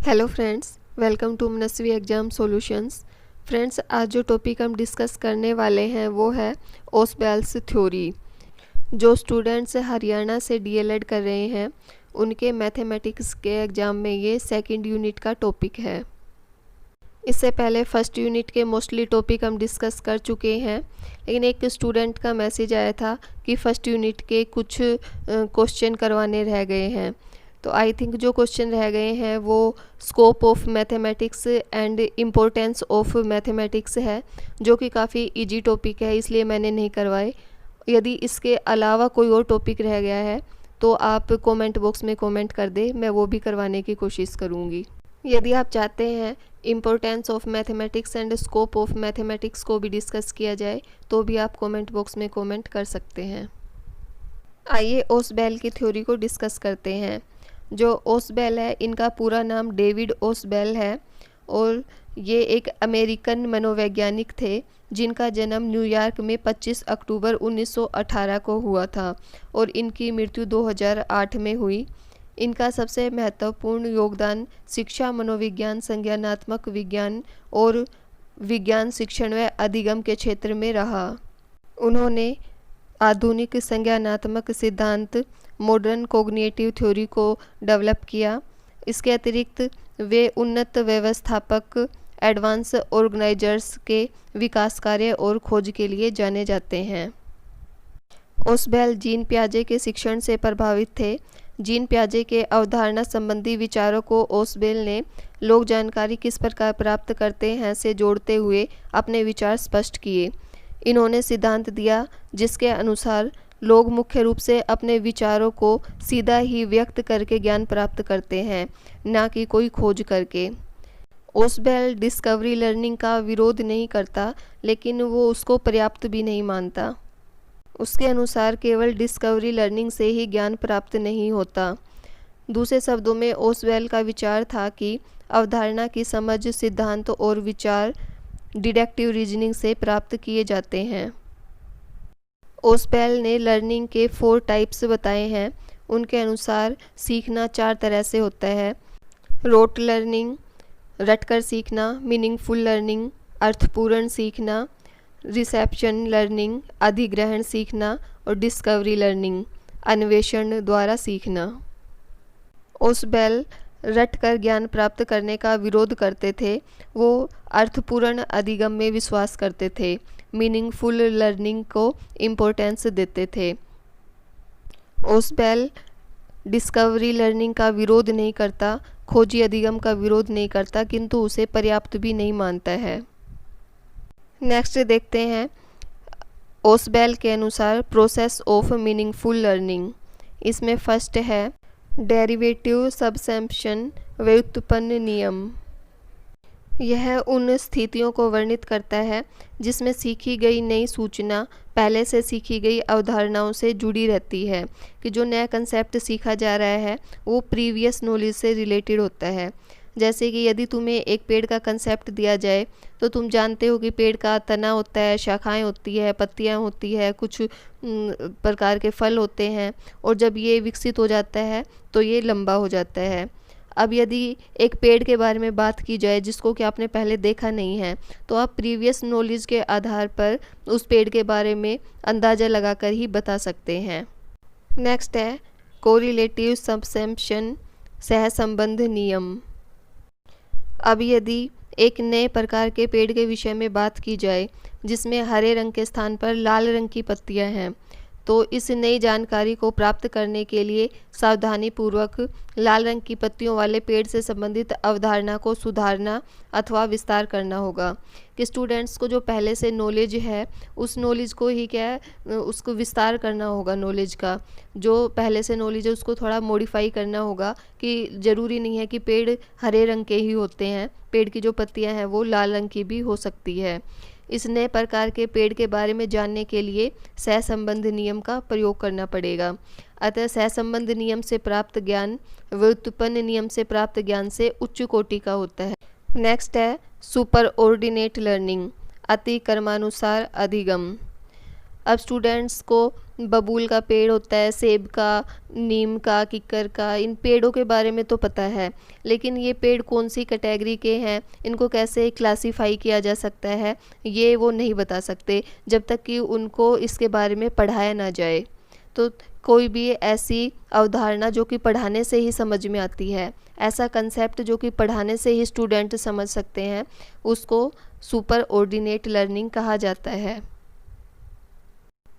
Hello friends, welcome to Manasvi exam solutions. Friends, आज जो topic हम डिस्कस करने वाले हैं वो है ओसबेल्स थ्योरी। जो स्टूडेंट्स हरियाणा से डीएलएड कर रहे हैं उनके मैथमेटिक्स के एग्ज़ाम में ये सेकंड यूनिट का टॉपिक है। इससे पहले फर्स्ट यूनिट के मोस्टली टॉपिक हम डिस्कस कर चुके हैं, लेकिन एक स्टूडेंट का मैसेज आया था कि फ़र्स्ट यूनिट के कुछ क्वेश्चन करवाने रह गए हैं। तो आई थिंक जो क्वेश्चन रह गए हैं वो scope of mathematics and importance of mathematics है, जो कि काफ़ी इजी टॉपिक है, इसलिए मैंने नहीं करवाए। यदि इसके अलावा कोई और टॉपिक रह गया है तो आप कमेंट बॉक्स में कमेंट कर दें, मैं वो भी करवाने की कोशिश करूँगी। यदि आप चाहते हैं importance of mathematics and scope of mathematics को भी डिस्कस किया जाए तो भी आप कमेंट बॉक्स में कमेंट कर सकते हैं। आइए ओसबेल की थ्योरी को डिस्कस करते हैं। जो ओसबेल है, इनका पूरा नाम डेविड ओसबेल है और ये एक अमेरिकन मनोवैज्ञानिक थे जिनका जन्म न्यूयॉर्क में 25 अक्टूबर 1918 को हुआ था और इनकी मृत्यु 2008 में हुई। इनका सबसे महत्वपूर्ण योगदान शिक्षा, मनोविज्ञान, संज्ञानात्मक विज्ञान और विज्ञान शिक्षण व अधिगम के क्षेत्र में रहा। उन्होंने आधुनिक संज्ञानात्मक सिद्धांत, मॉडर्न कॉग्निटिव थ्योरी को डेवलप किया। इसके अतिरिक्त वे उन्नत व्यवस्थापक, एडवांस ऑर्गेनाइजर्स के विकास कार्य और खोज के लिए जाने जाते हैं। ओसबेल जीन पियाजे के शिक्षण से प्रभावित थे। जीन पियाजे के अवधारणा संबंधी विचारों को ओसबेल ने लोग जानकारी किस प्रकार प्राप्त करते हैं से जोड़ते हुए अपने विचार स्पष्ट किए। इन्होंने सिद्धांत दिया जिसके अनुसार लोग मुख्य रूप से अपने विचारों को सीधा ही व्यक्त करके ज्ञान प्राप्त करते हैं, ना कि कोई खोज करके। ओसबेल डिस्कवरी लर्निंग का विरोध नहीं करता, लेकिन वो उसको पर्याप्त भी नहीं मानता। उसके अनुसार केवल डिस्कवरी लर्निंग से ही ज्ञान प्राप्त नहीं होता। दूसरे शब्दों में ओसवेल का विचार था कि अवधारणा की समझ, सिद्धांत और विचार डिडक्टिव रीजनिंग से प्राप्त किए जाते हैं। ओसवेल ने लर्निंग के 4 टाइप्स बताए हैं। उनके अनुसार सीखना 4 तरह से होता है: रोट लर्निंग, रटकर सीखना; मीनिंगफुल लर्निंग, अर्थपूर्ण सीखना; रिसेप्शन लर्निंग, अधिग्रहण सीखना; और डिस्कवरी लर्निंग, अन्वेषण द्वारा सीखना। ओसबेल रटकर ज्ञान प्राप्त करने का विरोध करते थे। वो अर्थपूर्ण अधिगम में विश्वास करते थे, मीनिंगफुल लर्निंग को इम्पोर्टेंस देते थे। ओसबेल डिस्कवरी लर्निंग का विरोध नहीं करता, खोजी अधिगम का विरोध नहीं करता, किंतु उसे पर्याप्त भी नहीं मानता है। नेक्स्ट देखते हैं ओसबेल के अनुसार प्रोसेस ऑफ मीनिंगफुल लर्निंग। इसमें फर्स्ट है डेरिवेटिव सबसम्पशन व्युत्पन्न नियम। यह उन स्थितियों को वर्णित करता है जिसमें सीखी गई नई सूचना पहले से सीखी गई अवधारणाओं से जुड़ी रहती है, कि जो नया कंसेप्ट सीखा जा रहा है वो प्रीवियस नॉलेज से रिलेटेड होता है। जैसे कि यदि तुम्हें एक पेड़ का कंसेप्ट दिया जाए तो तुम जानते हो कि पेड़ का तना होता है, शाखाएं होती है, पत्तियां होती है, कुछ प्रकार के फल होते हैं, और जब ये विकसित हो जाता है तो ये लंबा हो जाता है। अब यदि एक पेड़ के बारे में बात की जाए जिसको कि आपने पहले देखा नहीं है, तो आप प्रीवियस नॉलेज के आधार पर उस पेड़ के बारे में अंदाज़ा लगाकर ही बता सकते हैं। नेक्स्ट है कोरिलेटिव सबसम्पशन, सहसंबंध नियम। अब यदि एक नए प्रकार के पेड़ के विषय में बात की जाए जिसमें हरे रंग के स्थान पर लाल रंग की पत्तियां हैं, तो इस नई जानकारी को प्राप्त करने के लिए सावधानीपूर्वक लाल रंग की पत्तियों वाले पेड़ से संबंधित अवधारणा को सुधारना अथवा विस्तार करना होगा। कि स्टूडेंट्स को जो पहले से नॉलेज है उस नॉलेज को ही क्या है, उसको विस्तार करना होगा। नॉलेज का जो पहले से नॉलेज है उसको थोड़ा मॉडिफाई करना होगा, कि ज़रूरी नहीं है कि पेड़ हरे रंग के ही होते हैं, पेड़ की जो पत्तियाँ हैं वो लाल रंग की भी हो सकती है। इस नए प्रकार के पेड़ के बारे में जानने के लिए सहसंबंध नियम का प्रयोग करना पड़ेगा। अतः सहसंबंध नियम से प्राप्त ज्ञान व्युत्पन्न नियम से प्राप्त ज्ञान से उच्च कोटि का होता है। नेक्स्ट है सुपर ऑर्डिनेट लर्निंग, अति कर्मानुसार अधिगम। अब स्टूडेंट्स को बबूल का पेड़ होता है, सेब का, नीम का, किक्कर का, इन पेड़ों के बारे में तो पता है, लेकिन ये पेड़ कौन सी कैटेगरी के हैं, इनको कैसे क्लासीफाई किया जा सकता है, ये वो नहीं बता सकते जब तक कि उनको इसके बारे में पढ़ाया ना जाए। तो कोई भी ऐसी अवधारणा जो कि पढ़ाने से ही समझ में आती है, ऐसा कंसेप्ट जो कि पढ़ाने से ही स्टूडेंट समझ सकते हैं, उसको सुपर ऑर्डिनेट लर्निंग कहा जाता है।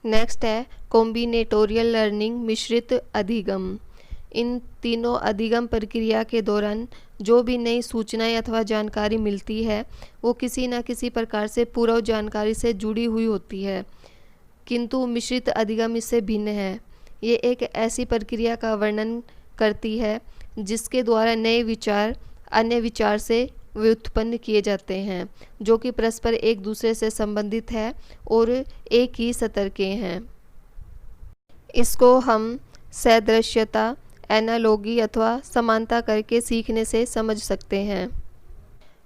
नेक्स्ट है कॉम्बिनेटोरियल लर्निंग, मिश्रित अधिगम। इन तीनों अधिगम प्रक्रिया के दौरान जो भी नई सूचनाएं अथवा जानकारी मिलती है वो किसी न किसी प्रकार से पूर्व जानकारी से जुड़ी हुई होती है, किंतु मिश्रित अधिगम इससे भिन्न है। ये एक ऐसी प्रक्रिया का वर्णन करती है जिसके द्वारा नए विचार अन्य विचार से व्युत्पन्न किए जाते हैं, जो कि परस्पर एक दूसरे से संबंधित है और एक ही स्तर के हैं। इसको हम सादृश्यता, एनालॉगी अथवा समानता करके सीखने से समझ सकते हैं।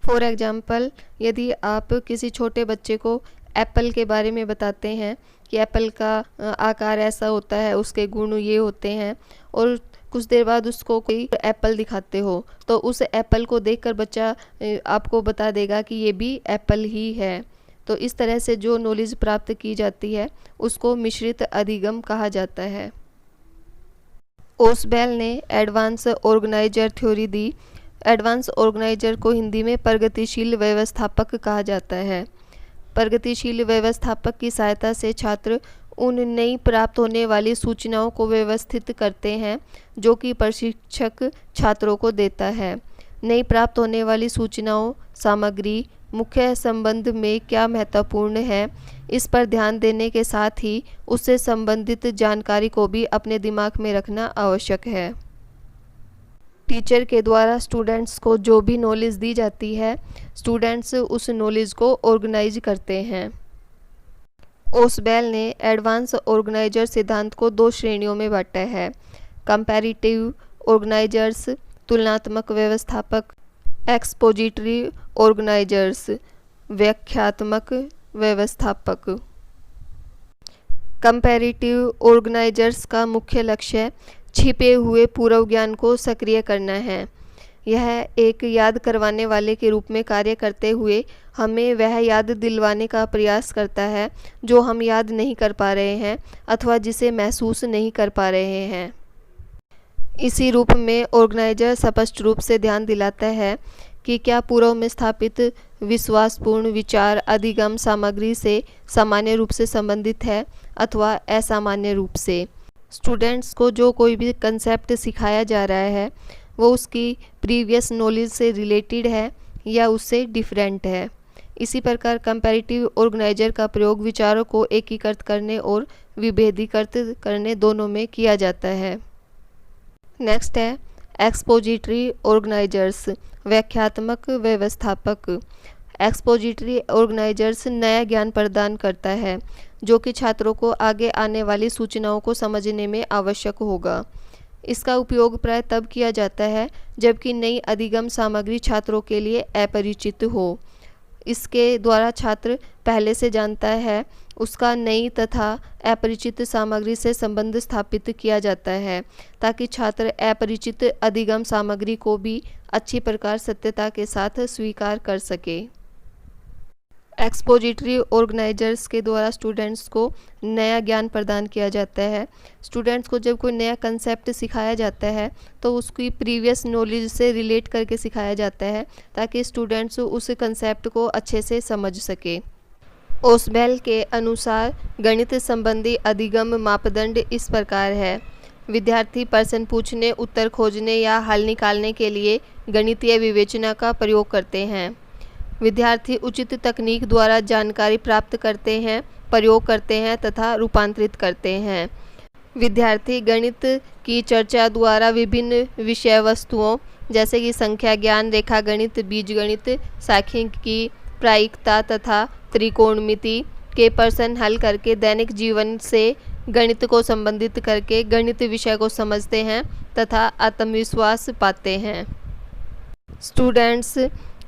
फॉर एग्जाम्पल, यदि आप किसी छोटे बच्चे को एप्पल के बारे में बताते हैं कि एप्पल का आकार ऐसा होता है, उसके गुण ये होते हैं, और कुछ देर बाद उसको कोई एप्पल दिखाते हो तो उस एप्पल को देखकर बच्चा आपको बता देगा कि ये भी एप्पल ही है। तो इस तरह से जो नॉलेज प्राप्त की जाती है उसको मिश्रित अधिगम कहा जाता है। ओसबेल ने एडवांस ऑर्गेनाइजर थ्योरी दी। एडवांस ऑर्गेनाइजर को हिंदी में प्रगतिशील व्यवस्थापक कहा जाता है। प्रगतिशील व्यवस्थापक की सहायता से छात्र उन नई प्राप्त होने वाली सूचनाओं को व्यवस्थित करते हैं जो कि प्रशिक्षक छात्रों को देता है। नई प्राप्त होने वाली सूचनाओं, सामग्री, मुख्य संबंध में क्या महत्वपूर्ण है, इस पर ध्यान देने के साथ ही उससे संबंधित जानकारी को भी अपने दिमाग में रखना आवश्यक है। टीचर के द्वारा स्टूडेंट्स को जो भी नॉलेज दी जाती है, स्टूडेंट्स उस नॉलेज को ऑर्गेनाइज करते हैं। ओसबेल ने एडवांस ऑर्गेनाइजर सिद्धांत को दो श्रेणियों में बांटा है: कंपैरेटिव ऑर्गेनाइजर्स, तुलनात्मक व्यवस्थापक; एक्सपोजिटरी ऑर्गेनाइजर्स, व्याख्यात्मक व्यवस्थापक। कंपैरेटिव ऑर्गेनाइजर्स का मुख्य लक्ष्य छिपे हुए पूर्व ज्ञान को सक्रिय करना है। यह एक याद करवाने वाले के रूप में कार्य करते हुए हमें वह याद दिलवाने का प्रयास करता है जो हम याद नहीं कर पा रहे हैं अथवा जिसे महसूस नहीं कर पा रहे हैं। इसी रूप में ऑर्गेनाइजर स्पष्ट रूप से ध्यान दिलाता है कि क्या पूर्व में स्थापित विश्वासपूर्ण विचार अधिगम सामग्री से सामान्य रूप से संबंधित है अथवा असामान्य रूप से। स्टूडेंट्स को जो कोई भी कंसेप्ट सिखाया जा रहा है वो उसकी प्रीवियस नॉलेज से रिलेटेड है या उससे डिफरेंट है। इसी प्रकार कंपैरेटिव ऑर्गेनाइजर का प्रयोग विचारों को एकीकृत करने और विभेदीकृत करने दोनों में किया जाता है। नेक्स्ट है एक्सपोजिटरी ऑर्गेनाइजर्स, व्याख्यात्मक व्यवस्थापक। एक्सपोजिटरी ऑर्गेनाइजर्स नया ज्ञान प्रदान करता है जो कि छात्रों को आगे आने वाली सूचनाओं को समझने में आवश्यक होगा। इसका उपयोग प्राय तब किया जाता है जबकि नई अधिगम सामग्री छात्रों के लिए अपरिचित हो। इसके द्वारा छात्र पहले से जानता है उसका नई तथा अपरिचित सामग्री से संबंध स्थापित किया जाता है ताकि छात्र अपरिचित अधिगम सामग्री को भी अच्छी प्रकार सत्यता के साथ स्वीकार कर सके। एक्सपोजिटरी ऑर्गेनाइजर्स के द्वारा स्टूडेंट्स को नया ज्ञान प्रदान किया जाता है। स्टूडेंट्स को जब कोई नया कंसेप्ट सिखाया जाता है तो उसकी प्रीवियस नॉलेज से रिलेट करके सिखाया जाता है ताकि स्टूडेंट्स उस कंसेप्ट को अच्छे से समझ सके। ओसबेल के अनुसार गणित संबंधी अधिगम मापदंड इस प्रकार है: विद्यार्थी प्रश्न पूछने, उत्तर खोजने या हल निकालने के लिए गणितीय विवेचना का प्रयोग करते हैं। विद्यार्थी उचित तकनीक द्वारा जानकारी प्राप्त करते हैं, प्रयोग करते हैं तथा रूपांतरित करते हैं। विद्यार्थी गणित की चर्चा द्वारा विभिन्न विषय वस्तुओं जैसे कि संख्या ज्ञान, रेखागणित, बीजगणित, सांख्यिकी, प्रायिकता तथा त्रिकोणमिति के प्रश्न हल करके दैनिक जीवन से गणित को संबंधित करके गणित विषय को समझते हैं तथा आत्मविश्वास पाते हैं। Students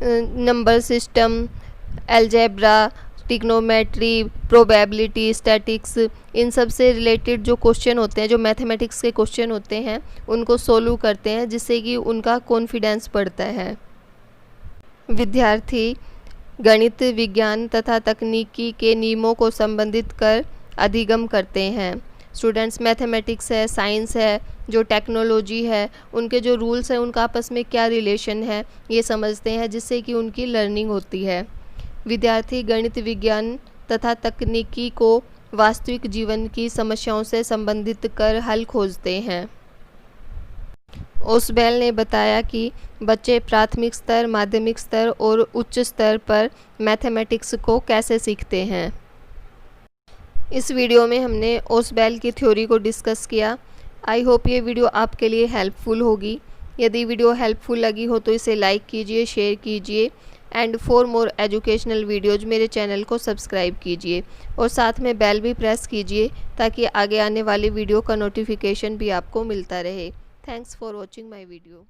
number system, algebra, trigonometry, probability, statics, इन सब से रिलेटेड जो क्वेश्चन होते हैं, जो मैथमेटिक्स के क्वेश्चन होते हैं, उनको सोल्व करते हैं, जिससे कि उनका कॉन्फिडेंस बढ़ता है। विद्यार्थी गणित, विज्ञान तथा तकनीकी के नियमों को संबंधित कर अधिगम करते हैं। स्टूडेंट्स मैथमेटिक्स है, साइंस है, जो टेक्नोलॉजी है, उनके जो रूल्स हैं उनका आपस में क्या रिलेशन है, ये समझते हैं, जिससे कि उनकी लर्निंग होती है। विद्यार्थी गणित, विज्ञान तथा तकनीकी को वास्तविक जीवन की समस्याओं से संबंधित कर हल खोजते हैं। ओसबेल ने बताया कि बच्चे प्राथमिक स्तर, माध्यमिक स्तर और उच्च स्तर पर मैथमेटिक्स को कैसे सीखते हैं। इस वीडियो में हमने ओसबेल की थ्योरी को डिस्कस किया। आई होप ये वीडियो आपके लिए हेल्पफुल होगी। यदि वीडियो हेल्पफुल लगी हो तो इसे लाइक कीजिए, शेयर कीजिए and for more educational videos मेरे चैनल को सब्सक्राइब कीजिए और साथ में बेल भी प्रेस कीजिए ताकि आगे आने वाली वीडियो का नोटिफिकेशन भी आपको मिलता रहे। Thanks for watching my video.